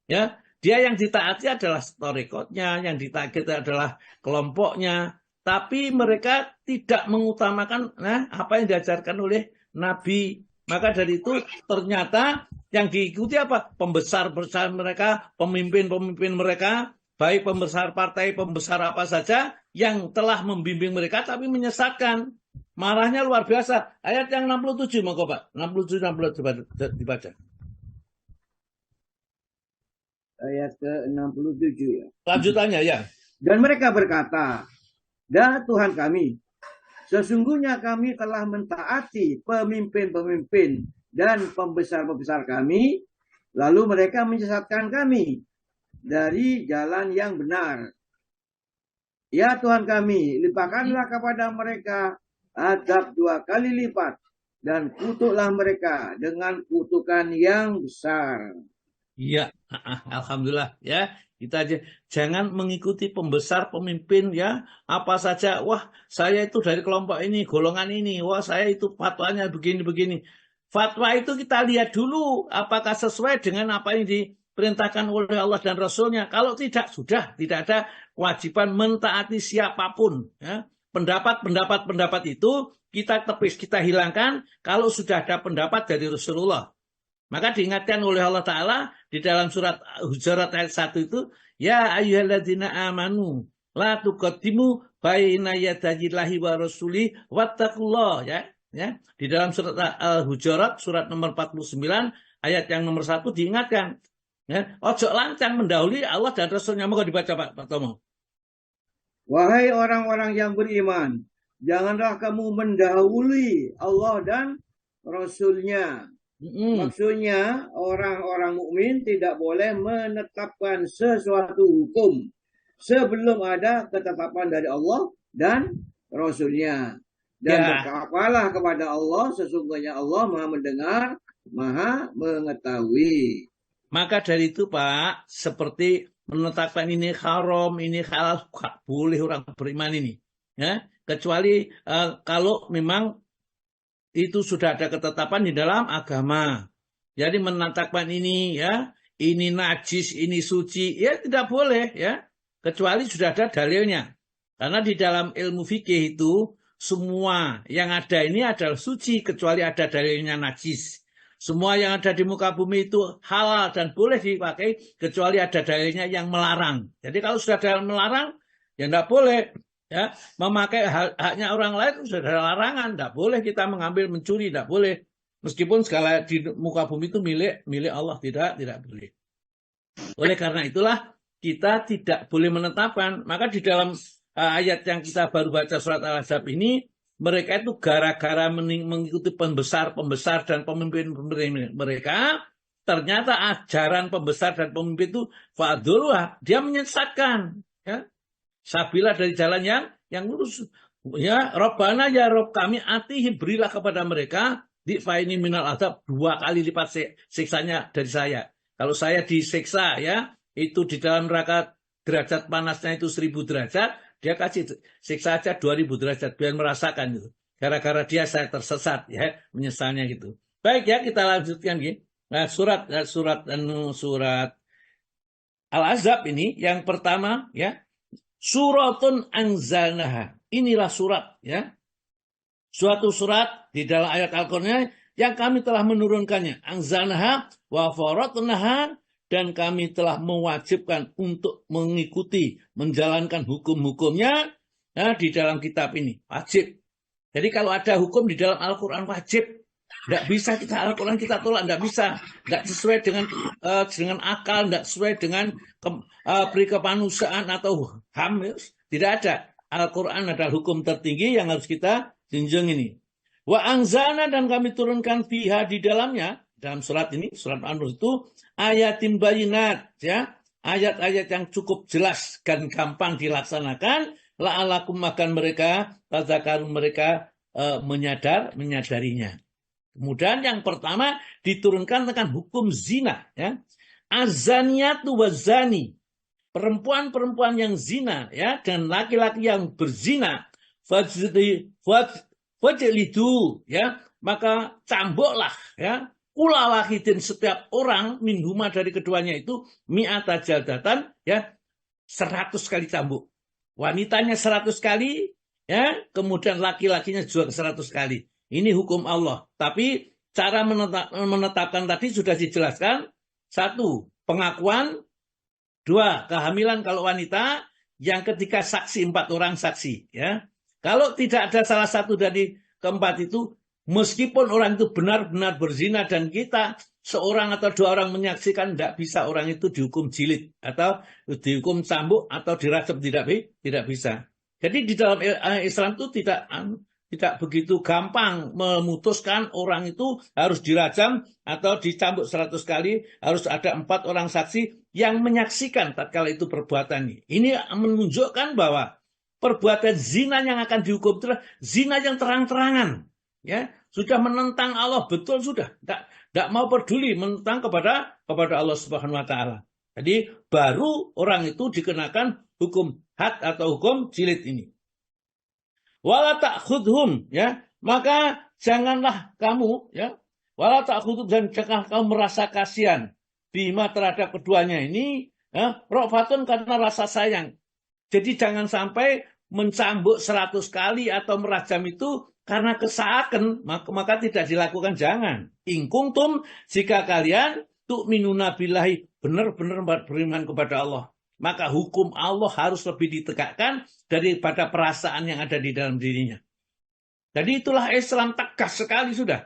Ya, dia yang ditaati adalah tarekatnya, yang ditaati adalah kelompoknya, tapi mereka tidak mengutamakan apa yang diajarkan oleh Nabi Maka dari itu ternyata yang diikuti apa? Pembesar-pembesar mereka, pemimpin-pemimpin mereka, baik pembesar partai, pembesar apa saja yang telah membimbing mereka tapi menyesatkan. Marahnya luar biasa. Ayat yang 67 monggo Pak. 67 68 dibaca. Ayat ke-67 ya. Lanjutannya ya. Dan mereka berkata, "Ya Tuhan kami, sesungguhnya kami telah mentaati pemimpin-pemimpin dan pembesar-pembesar kami, lalu mereka menyesatkan kami dari jalan yang benar. Ya Tuhan kami, limpahkanlah kepada mereka azab 2 kali lipat, dan kutuklah mereka dengan kutukan yang besar." Iya, alhamdulillah ya. Kita aja jangan mengikuti pembesar pemimpin ya, apa saja. Wah, saya itu dari kelompok ini, golongan ini. Wah, saya itu fatwanya begini-begini. Fatwa itu kita lihat dulu apakah sesuai dengan apa yang diperintahkan oleh Allah dan Rasulnya. Kalau tidak, sudah tidak ada kewajiban mentaati siapapun. Ya. Pendapat itu kita tepis, kita hilangkan kalau sudah ada pendapat dari Rasulullah. Maka diingatkan oleh Allah Ta'ala di dalam surat Hujurat ayat 1 itu, ya ayyuhalladzina amanu la tuqaddimu baina yadayillahi wa rasuli wattaqullah, ya. Di dalam surat Al-Hujurat surat nomor 49 ayat yang nomor 1 diingatkan, ya, ojo lancang mendahului Allah dan Rasulnya. Moga dibaca Pak Tomo. Wahai orang-orang yang beriman, janganlah kamu mendahului Allah dan Rasulnya. Maksudnya orang-orang mukmin tidak boleh menetapkan sesuatu hukum sebelum ada ketetapan dari Allah dan Rasulnya. Dan bertakwalah kepada Allah, sesungguhnya Allah Maha mendengar, Maha mengetahui. Maka dari itu Pak, seperti menetapkan ini haram, ini halal, gak boleh orang beriman ini, ya, kecuali kalau memang itu sudah ada ketetapan di dalam agama. Jadi menetapkan ini ya, ini najis, ini suci, ya tidak boleh ya, kecuali sudah ada dalilnya. Karena di dalam ilmu fikih itu semua yang ada ini adalah suci kecuali ada dalilnya najis. Semua yang ada di muka bumi itu halal dan boleh dipakai kecuali ada dalilnya yang melarang. Jadi kalau sudah ada melarang, ya tidak boleh. Ya, memakai haknya orang lain sudah ada larangan, tidak boleh kita mengambil, mencuri, tidak boleh. Meskipun segala di muka bumi itu milik Allah, tidak boleh. Oleh karena itulah kita tidak boleh menetapkan. Maka di dalam ayat yang kita baru baca surat Al-Ahzab ini, mereka itu gara-gara mengikuti pembesar dan pemimpin mereka, ternyata ajaran pembesar dan pemimpin itu fa'adullah, dia menyesatkan, ya. Sabila dari jalan yang lurus. Ya, Rabbana ya Rabb kami atihim, berilah kepada mereka difaini minal azab 2 kali lipat siksanya dari saya. Kalau saya disiksa ya, itu di dalam neraka derajat panasnya itu 1000 derajat, dia kasih siksa aja 2000 derajat biar merasakan itu. Gara-gara dia saya tersesat ya, menyesalnya gitu. Baik ya, kita lanjutkan ya. Nah, surat Al-Ahzab ini yang pertama ya. Suratun anzalnaha. Inilah surat ya. Suatu surat di dalam ayat Al-Qur'an yang kami telah menurunkannya. Anzalnaha wa faradnaha, dan kami telah mewajibkan untuk mengikuti, menjalankan hukum-hukumnya ya, di dalam kitab ini. Wajib. Jadi kalau ada hukum di dalam Al-Qur'an wajib. Tidak bisa kita Al-Quran kita tolak, tidak bisa. Tidak sesuai dengan akal, tidak sesuai dengan perikemanusiaan atau HAM. Tidak ada. Al-Quran adalah hukum tertinggi yang harus kita junjung ini. Wa anzalna, dan kami turunkan fiha di dalamnya, dalam surat ini, surat An-Nur itu, ayatin bayinat, ya. Ayat-ayat yang cukup jelas dan gampang dilaksanakan, la'alakum makan mereka, tadzakarun mereka menyadarinya. Kemudian yang pertama diturunkan tentang hukum zina, ya. Azaniyatu wazani, perempuan-perempuan yang zina ya, dan laki-laki yang berzina, fajlidu ya, maka cambuklah ya, kula wahidin setiap orang minhuma dari keduanya itu mi'ata jaldatan ya, 100 kali cambuk. Wanitanya 100 kali ya, kemudian laki-lakinya juga 100 kali. Ini hukum Allah. Tapi cara menetapkan tadi sudah dijelaskan. 1, pengakuan. 2, kehamilan kalau wanita. Yang ketiga, saksi, 4 orang saksi. Ya. Kalau tidak ada salah satu dari keempat itu, meskipun orang itu benar-benar berzina dan kita seorang atau 2 orang menyaksikan, tidak bisa orang itu dihukum jilid atau dihukum cambuk atau dirajam, tidak bisa. Jadi di dalam Islam itu tidak begitu gampang memutuskan orang itu harus dirajam atau dicambuk 100 kali, harus ada 4 orang saksi yang menyaksikan tatkala itu perbuatan ini. Ini menunjukkan bahwa perbuatan zina yang akan dihukum itu adalah zina yang terang-terangan. Ya, sudah menentang Allah, betul sudah. Tidak mau peduli, menentang kepada Allah Subhanahu wa taala. Jadi baru orang itu dikenakan hukum had atau hukum jilid ini. Wala ta'khudhum, ya, maka janganlah kamu, ya, wala ta'khudhum, dan jangan kamu merasa kasihan bima terhadap keduanya ini, ya, rofatun, karena rasa sayang. Jadi jangan sampai mencambuk 100 kali atau merajam itu karena kesaaken, maka tidak dilakukan, jangan. Ingkuntum, jika kalian tu'minuna billahi, benar-benar beriman kepada Allah, maka hukum Allah harus lebih ditegakkan daripada perasaan yang ada di dalam dirinya. Jadi itulah Islam, tegas sekali sudah.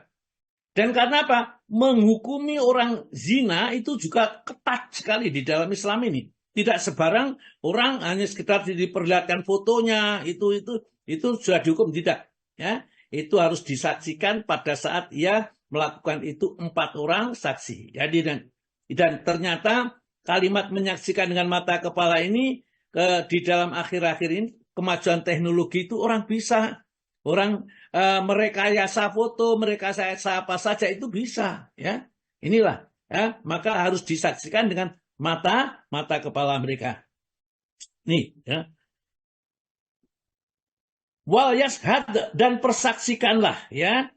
Dan karena apa? Menghukumi orang zina itu juga ketat sekali di dalam Islam ini. Tidak sebarang orang hanya sekedar diperlihatkan fotonya, itu sudah dihukum, tidak. Ya, itu harus disaksikan pada saat ia melakukan itu 4 orang saksi. Jadi dan ternyata kalimat menyaksikan dengan mata kepala ini di dalam akhir-akhir ini kemajuan teknologi itu orang bisa, merekayasa foto, merekayasa apa saja itu bisa, ya. Inilah, ya, maka harus disaksikan dengan mata kepala mereka. Nih, ya. Wal yashhad, dan persaksikanlah, ya,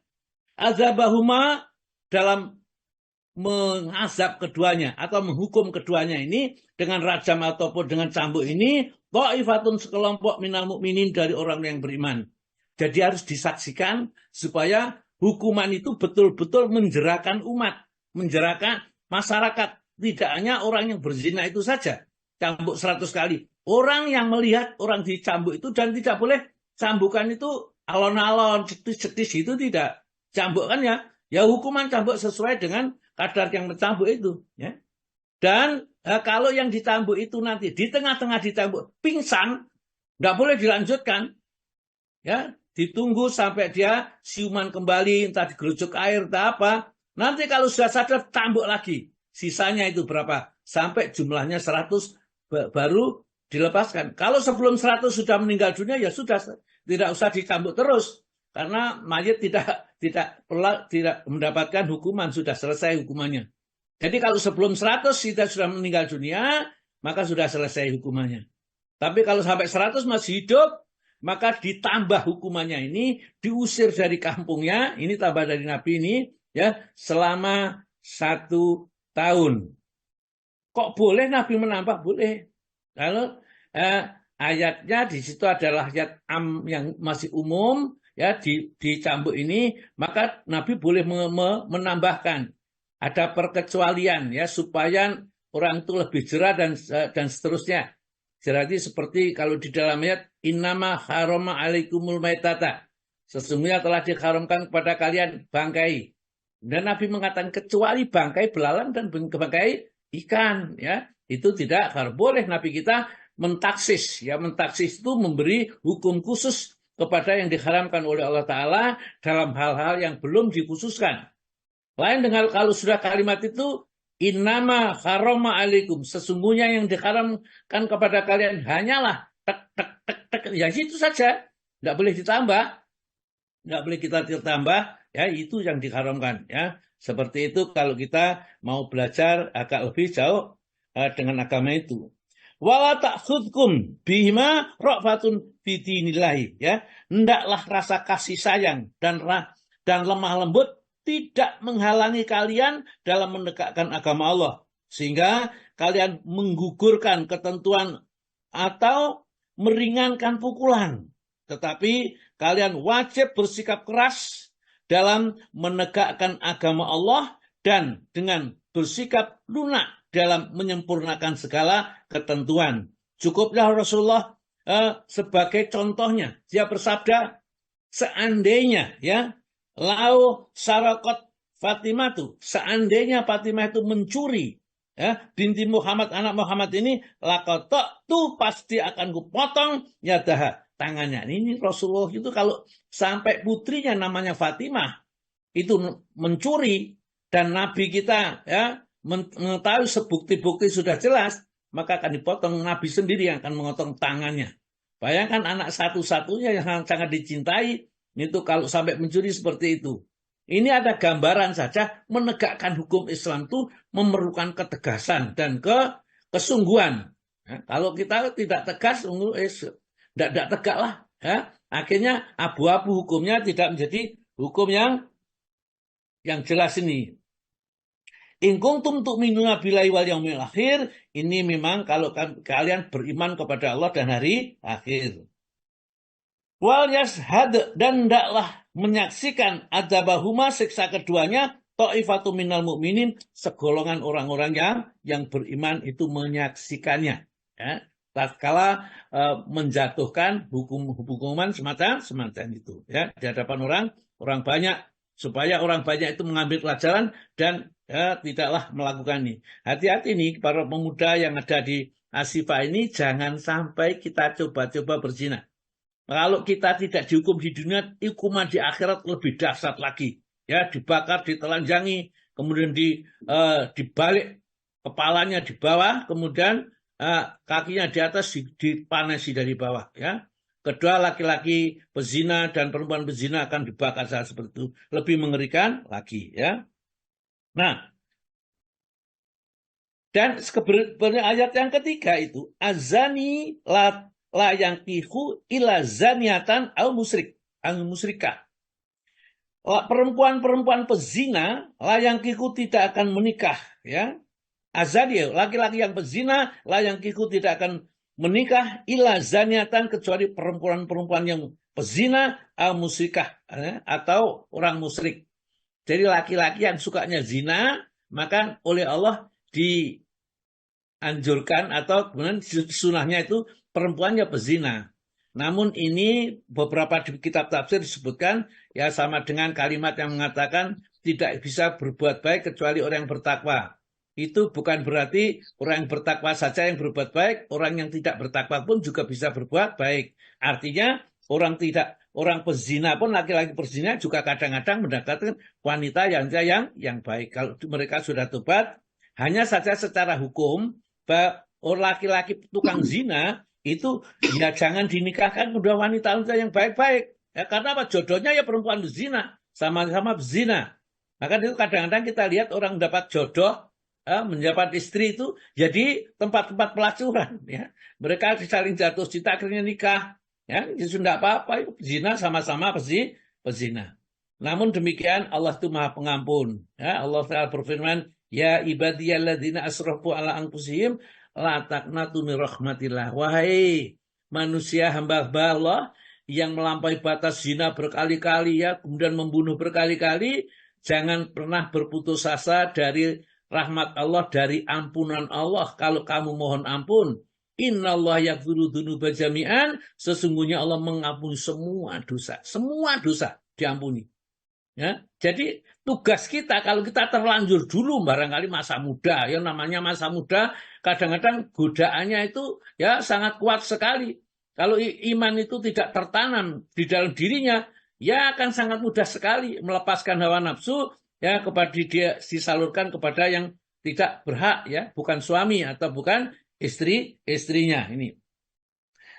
azabahuma, dalam mengazab keduanya atau menghukum keduanya ini dengan rajam ataupun dengan cambuk ini, ta'ifatun, sekelompok minal mukminin, dari orang yang beriman. Jadi harus disaksikan supaya hukuman itu betul-betul menjerakan umat, menjerakan masyarakat. Tidak hanya orang yang berzina itu saja, cambuk 100 kali. Orang yang melihat orang dicambuk itu, dan tidak boleh cambukan itu alon-alon, cetis-cetis, itu tidak. Cambuk kan ya hukuman cambuk sesuai dengan kadar yang mencambuk itu. Ya. Dan kalau yang dicambuk itu nanti di tengah-tengah dicambuk pingsan, nggak boleh dilanjutkan. Ya, ditunggu sampai dia siuman kembali, entah digerujuk air, entah apa. Nanti kalau sudah sadar, cambuk lagi. Sisanya itu berapa? Sampai jumlahnya 100 baru dilepaskan. Kalau sebelum 100 sudah meninggal dunia, ya sudah, tidak usah dicambuk terus. Karena mayat tidak mendapatkan hukuman, sudah selesai hukumannya. Jadi kalau sebelum 100 kita sudah meninggal dunia, maka sudah selesai hukumannya. Tapi kalau sampai 100 masih hidup, maka ditambah hukumannya ini, diusir dari kampungnya, ini tambah dari Nabi ini, ya, selama 1 tahun. Kok boleh Nabi menambah? Boleh. Kalau ayatnya di situ adalah ayat yang masih umum, ya, dicambuk ini, maka Nabi boleh menambahkan. Ada perkecualian, ya, supaya orang itu lebih jerah dan seterusnya. Jadi seperti kalau di dalam ayat, innama harama alaikumul maitata, sesungguhnya telah diharamkan kepada kalian bangkai. Dan Nabi mengatakan kecuali bangkai belalang dan bangkai ikan, ya, itu tidak boleh. Nabi kita mentaksis, ya, mentaksis itu memberi hukum khusus kepada yang diharamkan oleh Allah Ta'ala dalam hal-hal yang belum dikhususkan. Lain dengan kalau sudah kalimat itu, innama harama alaikum, sesungguhnya yang diharamkan kepada kalian hanyalah ya itu saja, tidak boleh ditambah, tidak boleh kita ditambah, ya, itu yang diharamkan, ya. Seperti itu kalau kita mau belajar agak lebih jauh dengan agama itu. Wala ta'khudkum bihima ra'fatun fi dinillahi, ya. Hendaklah rasa kasih sayang dan lemah lembut tidak menghalangi kalian dalam menegakkan agama Allah, sehingga kalian menggugurkan ketentuan atau meringankan pukulan. Tetapi kalian wajib bersikap keras dalam menegakkan agama Allah dan dengan bersikap lunak dalam menyempurnakan segala ketentuan. Cukuplah Rasulullah sebagai contohnya. Dia bersabda, seandainya ya, lau sarakot Fatimah itu, seandainya Fatimah itu mencuri ya, binti Muhammad, anak Muhammad ini, lakotok tuh pasti akan kupotong yadaha, tangannya. Ini Rasulullah itu kalau sampai putrinya namanya Fatimah itu mencuri dan Nabi kita ya mengetahui sebukti-bukti sudah jelas, maka akan dipotong. Nabi sendiri yang akan memotong tangannya. Bayangkan anak satu-satunya yang sangat dicintai itu kalau sampai mencuri seperti itu. Ini ada gambaran saja menegakkan hukum Islam itu memerlukan ketegasan dan kesungguhan. Ya, kalau kita tidak tegas, tidak tegak lah. Ya. Akhirnya abu-abu hukumnya tidak menjadi hukum yang jelas ini. In kuntum tu'minuna billahi wal yaumil akhir, ini memang kalau kalian beriman kepada Allah dan hari akhir. Wal yashhad, dan hendaklah menyaksikan adzabahuma, siksa keduanya, ta'ifatu minal mu'minin, segolongan orang-orang yang beriman itu menyaksikannya. Ya. Tatkala menjatuhkan hukuman semacam itu ya, di hadapan orang banyak, supaya orang banyak itu mengambil pelajaran dan ya, tidaklah melakukan ini. Hati-hati nih para pemuda yang ada di Asifah ini, jangan sampai kita coba-coba berzina. Kalau kita tidak dihukum di dunia, hukuman di akhirat lebih dahsyat lagi. Ya, dibakar, ditelanjangi, kemudian dibalik kepalanya di bawah, kemudian kakinya di atas dipanasi dari bawah. Ya, kedua, laki-laki pezina dan perempuan pezina akan dibakar saat seperti itu. Lebih mengerikan lagi. Ya. Nah, dan sebenarnya ayat yang ketiga itu azani la yankihu ila zaniatan al musyrikah. Perempuan-perempuan pezina la yankihu tidak akan menikah, ya. Azani, laki-laki yang pezina la yankihu tidak akan menikah ila zaniatan, kecuali perempuan-perempuan yang pezina al musyrikah, ya, atau orang musyrik. Jadi laki-laki yang sukanya zina, maka oleh Allah dianjurkan atau kemudian sunahnya itu perempuannya pezina. Namun ini beberapa di kitab tafsir disebutkan ya sama dengan kalimat yang mengatakan tidak bisa berbuat baik kecuali orang yang bertakwa. Itu bukan berarti orang yang bertakwa saja yang berbuat baik, orang yang tidak bertakwa pun juga bisa berbuat baik. Artinya orang pezina pun, laki-laki pezina juga kadang-kadang mendapatkan wanita yang baik. Kalau mereka sudah tobat, hanya saja secara hukum bahwa laki-laki tukang zina itu ya jangan dinikahkan udah wanita yang baik-baik. Ya, karena apa? Jodohnya ya perempuan berzina, sama-sama berzina. Maka itu kadang-kadang kita lihat orang dapat jodoh, mendapat istri itu jadi tempat-tempat pelacuran. Ya. Mereka saling jatuh cinta akhirnya nikah. Ya, itu tidak apa-apa, zina sama-sama pezina. Namun demikian Allah itu Maha Pengampun. Ya, Allah Ta'ala berfirman, ya ibadiyalladzina asrafu ala anfusihim la taqnatu min rahmatillah. Wahai manusia hamba-hamba Allah yang melampaui batas zina berkali-kali ya, kemudian membunuh berkali-kali, jangan pernah berputus asa dari rahmat Allah, dari ampunan Allah. Kalau kamu mohon ampun, innallaha yaghfiru dzunuba jami'an, sesungguhnya Allah mengampuni semua dosa diampuni. Ya, jadi tugas kita kalau kita terlanjur dulu barangkali masa muda, yang namanya masa muda kadang-kadang godaannya itu ya sangat kuat sekali. Kalau iman itu tidak tertanam di dalam dirinya, ya akan sangat mudah sekali melepaskan hawa nafsu ya kepada dia, disalurkan kepada yang tidak berhak, ya, bukan suami atau bukan istrinya. Ini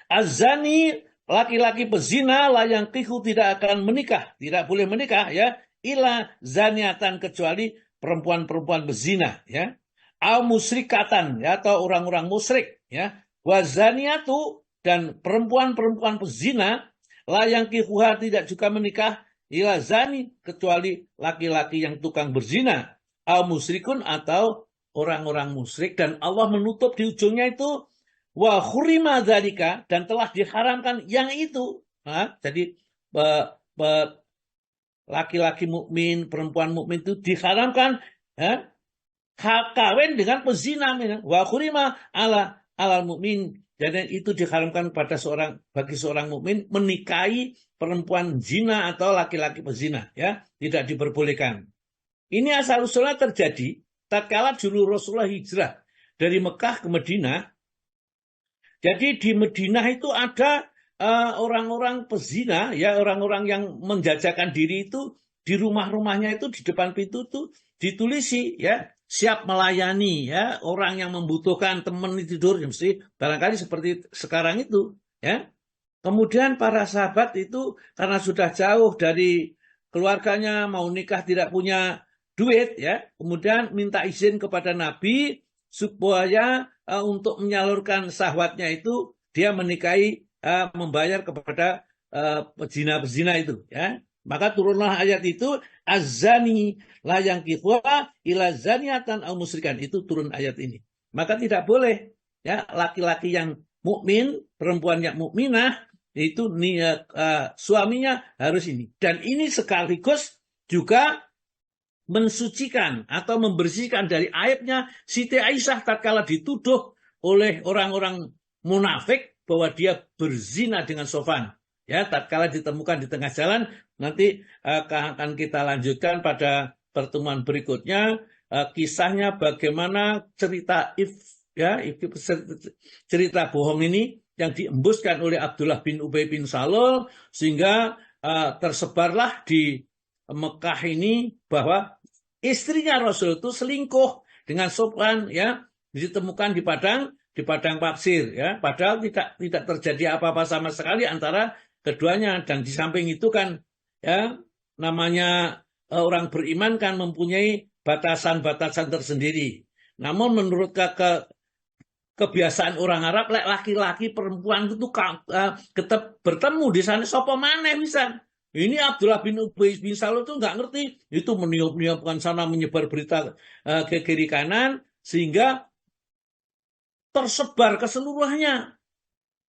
azani, laki-laki pezina la yankihu tidak akan menikah, tidak boleh menikah ya, ila zaniatan, kecuali perempuan-perempuan bezina ya, au musyrikatan ya, atau orang-orang musyrik ya, wa zaniatu, dan perempuan-perempuan pezina la yankihuha tidak juga menikah ila zani, kecuali laki-laki yang tukang berzina, au musyrikun, atau orang-orang musyrik. Dan Allah menutup di ujungnya itu wa khurima dzalika, dan telah diharamkan yang itu. Jadi laki-laki mukmin, perempuan mukmin itu diharamkan ya, kawin dengan pezina. Wa khurima alal mukmin. Jadi itu diharamkan pada bagi seorang mukmin menikahi perempuan zina atau laki-laki pezina, ya, tidak diperbolehkan. Ini asal usulnya terjadi tatkala dulu Rasulullah hijrah dari Mekah ke Madinah. Jadi di Madinah itu ada orang-orang pezina, ya, orang-orang yang menjajakan diri itu di rumah-rumahnya itu di depan pintu itu ditulisi, ya, siap melayani, ya, orang yang membutuhkan teman tidur, ya, mesti barangkali seperti sekarang itu, ya. Kemudian para sahabat itu karena sudah jauh dari keluarganya, mau nikah tidak punya duit, ya, kemudian minta izin kepada Nabi supaya untuk menyalurkan syahwatnya itu dia menikahi, membayar kepada pezina-pezina itu, ya. Maka turunlah ayat itu, az-zani la yankihu ila zaniatan aw musyrikan. Itu turun ayat ini. Maka tidak boleh, ya, laki-laki yang mukmin, perempuan yang mukminah itu suaminya harus ini. Dan ini sekaligus juga mensucikan atau membersihkan dari aibnya Siti Aisyah tatkala dituduh oleh orang-orang munafik bahwa dia berzina dengan Sofwan. Ya, tatkala ditemukan di tengah jalan, nanti akan kita lanjutkan pada pertemuan berikutnya, kisahnya bagaimana cerita cerita bohong ini yang diembuskan oleh Abdullah bin Ubay bin Salul, sehingga tersebarlah di Mekah ini bahwa istrinya Rasul itu selingkuh dengan Sofwan, ya, ditemukan di padang pasir, ya, padahal tidak terjadi apa-apa sama sekali antara keduanya. Dan di samping itu kan, ya, namanya orang beriman kan mempunyai batasan-batasan tersendiri. Namun menurut kebiasaan orang Arab, laki-laki perempuan itu bertemu di sana, sapa maneh misal. Ini Abdullah bin Ubay bin Salul itu nggak ngerti, itu meniup-niupkan sana, menyebar berita ke kiri kanan, sehingga tersebar keseluruhannya.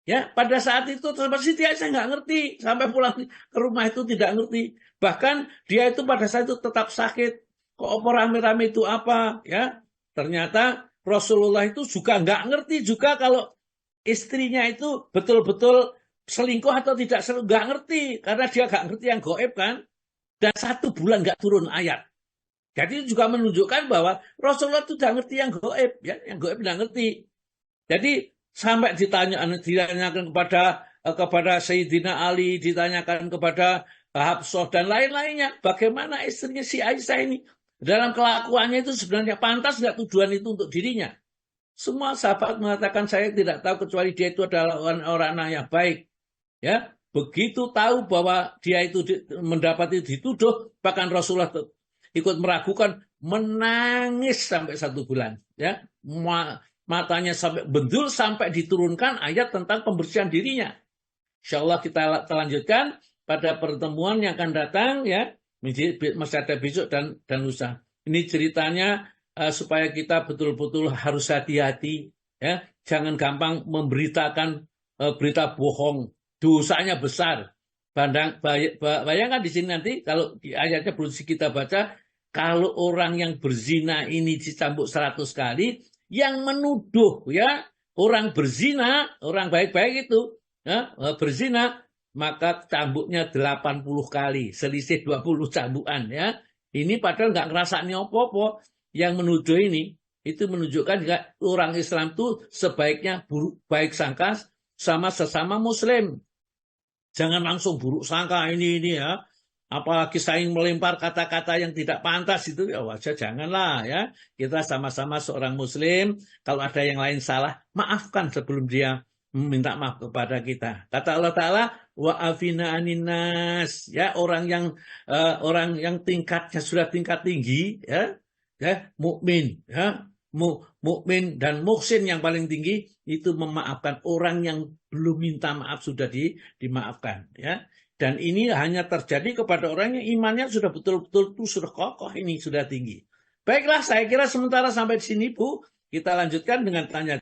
Ya, pada saat itu Siti Aisyah nggak ngerti, sampai pulang ke rumah itu tidak ngerti. Bahkan dia itu pada saat itu tetap sakit. Kok rame-rame itu apa? Ya, ternyata Rasulullah itu juga nggak ngerti juga kalau istrinya itu betul-betul selingkuh atau tidak selingkuh, nggak ngerti, karena dia nggak ngerti yang gaib kan. Dan 1 bulan nggak turun ayat. Jadi itu juga menunjukkan bahwa Rasulullah itu tidak ngerti yang gaib, ya, yang gaib nggak ngerti. Jadi sampai ditanyakan kepada Sayyidina Ali, ditanyakan kepada Hafsah dan lain-lainnya, bagaimana istrinya si Aisyah ini dalam kelakuannya itu sebenarnya pantas nggak tuduhan itu untuk dirinya. Semua sahabat mengatakan saya tidak tahu kecuali dia itu adalah orang yang baik. Ya, begitu tahu bahwa dia itu mendapati dituduh, bahkan Rasulullah ikut meragukan, menangis sampai 1 bulan. Ya, matanya sampai bendul sampai diturunkan ayat tentang pembersihan dirinya. Insya Allah kita lanjutkan pada pertemuan yang akan datang, ya, masih ada besok dan lusa. Ini ceritanya supaya kita betul-betul harus hati-hati, ya, jangan gampang memberitakan berita bohong, dosanya besar. Bayangkan di sini nanti kalau di ayatnya belum kita baca, kalau orang yang berzina ini dicambuk 100 kali, yang menuduh, ya, orang berzina, orang baik-baik itu, ya, berzina, maka cambuknya 80 kali, selisih 20 cambukan, ya. Ini padahal nggak ngerasain apa-apa. Yang menuduh ini itu menunjukkan juga orang Islam itu sebaiknya baik sangka sama sesama Muslim. Jangan langsung buruk sangka ini ya. Apalagi saling melempar kata-kata yang tidak pantas itu, ya wajar, janganlah, ya. Kita sama-sama seorang Muslim. Kalau ada yang lain salah, maafkan sebelum dia minta maaf kepada kita. Kata Allah Ta'ala, wa'afina aninas, ya, orang yang tingkatnya sudah tingkat tinggi, ya, mukmin, ya, mukmin dan muhsin yang paling tinggi itu memaafkan orang yang belum minta maaf, sudah dimaafkan, ya. Dan ini hanya terjadi kepada orang yang imannya sudah betul-betul sudah kokoh, ini sudah tinggi. Baiklah, saya kira sementara sampai di sini, Bu. Kita lanjutkan dengan tanya